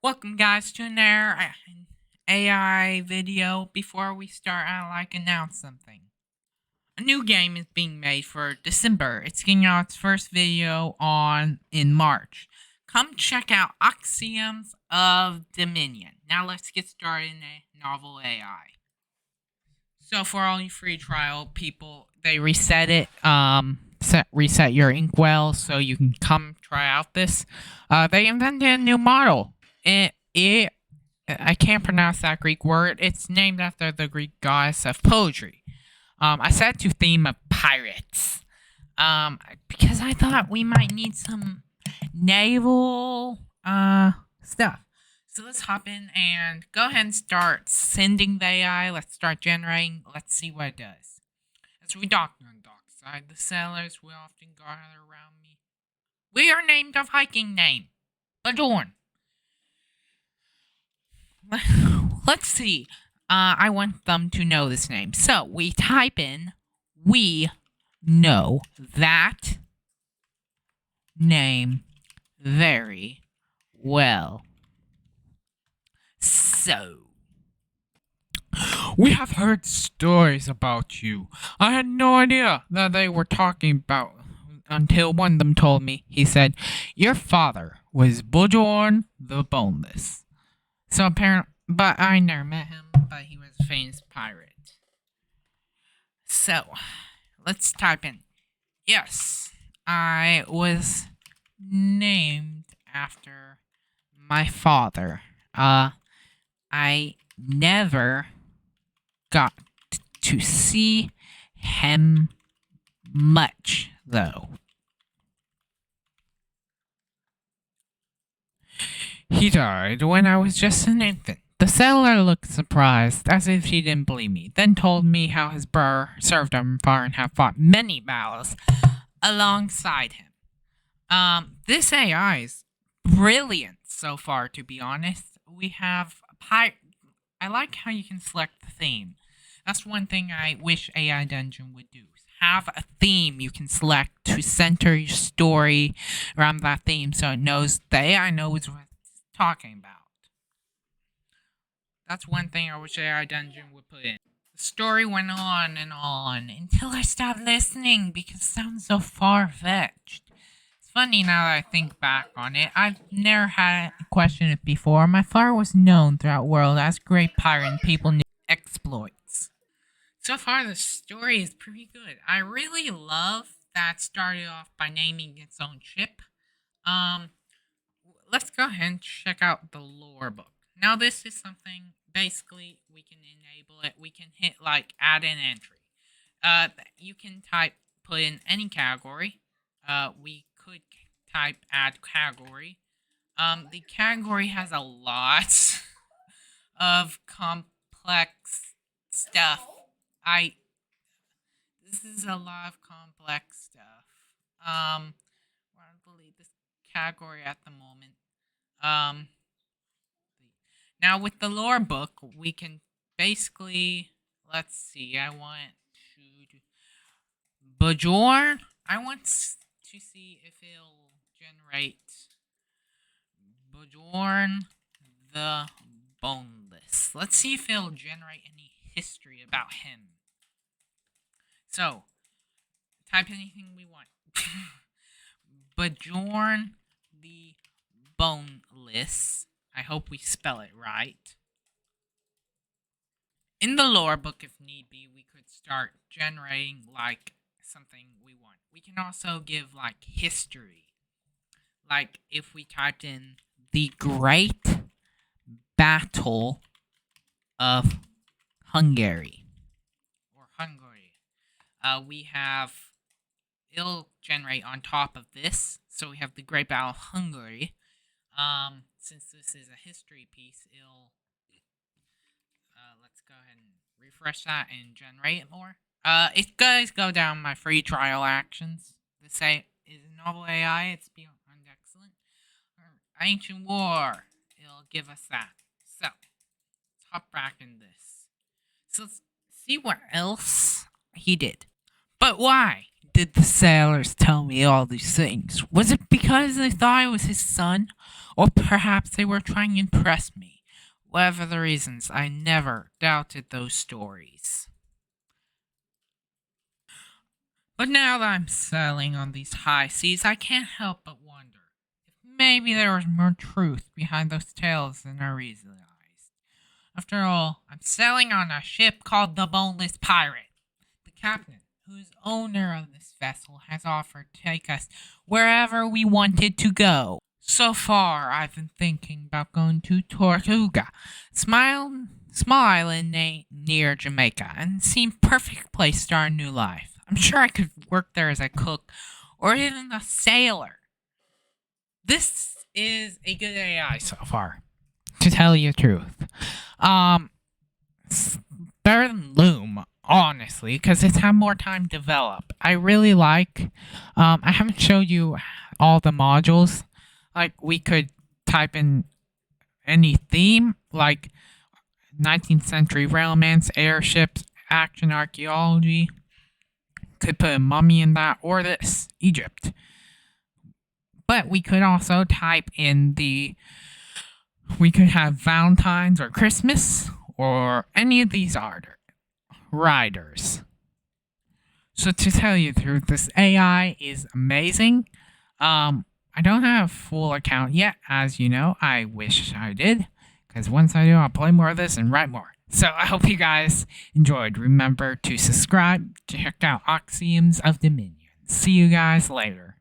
Welcome guys to another AI video. Before we start, I'd like to announce something. A new game is being made for December. It's getting out its first video in March. Come check out Axioms of Dominion. Now let's get started in a NovelAI. So for all you free trial people, they reset it. Reset your inkwell so you can come try out this. They invented a new model. I can't pronounce that Greek word. It's named after the Greek goddess of poetry. I set to theme of pirates. Because I thought we might need some naval stuff. So let's hop in and go ahead and start sending the AI. Let's start generating. Let's see what it does. As we dock on dockside, the sailors will often gather around me. We are named of hiking name. Adorn. Let's see. I want them to know this name. So we type in, we know that name very well. So, we have heard stories about you. I had no idea that they were talking about until one of them told me. He said, your father was Bjorn the Boneless. So apparently, but I never met him, but he was a famous pirate. So, let's type in, yes, I was named after my father. I never got to see him much, though. He died when I was just an infant. The sailor looked surprised, as if he didn't believe me, then told me how his brother served him far and had fought many battles alongside him. This AI is brilliant so far, to be honest. We have I like how you can select the theme. That's one thing I wish AI Dungeon would do. Have a theme you can select to center your story around that theme so it knows the AI knows what it's talking about. That's one thing I wish AI Dungeon would put in. The story went on and on until I stopped listening because it sounds so far-fetched. It's funny now that I think back on it. I've never had a question it before. My father was known throughout the world as a great pirate and people knew exploits. So far, the story is pretty good. I really love that it started off by naming its own ship. Let's go ahead and check out the lore book. Now, this is something, basically, we can enable it. We can hit, add an entry. You can put in any category. We could type add category. The category has a lot of complex stuff. This is a lot of complex stuff. I delete this category at the moment. Now with the lore book, we can basically, let's see, I want to Bjorn. I want to see if it'll generate Bjorn the Boneless. Let's see if it'll generate any history about him. So, type anything we want. Bjorn the Boneless. I hope we spell it right. In the lore book, if need be, we could start generating, something we want. We can also give, history. If we typed in the Great Battle of Hungary. Or Hungary. We have, it'll generate on top of this. So we have the Great Battle of Hungary. Since this is a history piece, it'll, let's go ahead and refresh that and generate it more. It does go down my free trial actions. This is NovelAI, it's beyond excellent. Ancient War, it'll give us that. So, let's hop back in this. So, let's see what else he did. But why did the sailors tell me all these things? Was it because because they thought I was his son, or perhaps they were trying to impress me. Whatever the reasons, I never doubted those stories. But now that I'm sailing on these high seas, I can't help but wonder if maybe there was more truth behind those tales than I realized. After all, I'm sailing on a ship called the Boneless Pirate. The captain, who is owner of this vessel, has offered to take us wherever we wanted to go. So far, I've been thinking about going to Tortuga, small island near Jamaica, and it seemed perfect place to start a new life. I'm sure I could work there as a cook or even a sailor. This is a good AI so far, to tell you the truth. It's better than Loom, honestly, because it's had more time to develop. I really like. I haven't showed you all the modules. Like, we could type in any theme, like 19th century romance, airships, action, archaeology. Could put a mummy in that, or this, Egypt. But we could also type in we could have Valentine's or Christmas, or any of these riders. So to tell you the truth, this AI is amazing. I don't have a full account yet, as you know. I wish I did, because once I do, I'll play more of this and write more. So I hope you guys enjoyed. Remember to subscribe, check out Axioms of Dominion. See you guys later.